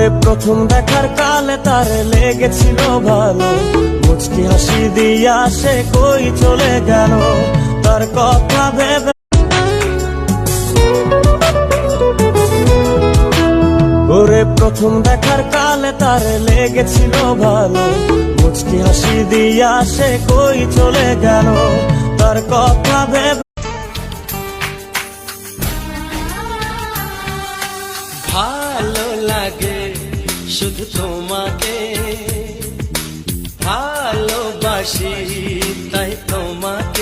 ওরে প্রথম দেখার কালে তার লেগেছিল ভালো, মুচকি হাসি দিয়া সে কই চলে গেল, তার কথা ভেবে। ওরে প্রথম দেখার কালে তার লেগেছিল ভালো, মুচকি হাসি দিয়া সে কই চলে গেল, তার কথা ভেবে। ভালো লাগে শুধু তোমাকে, ভালোবাসি তাই তোমাকে।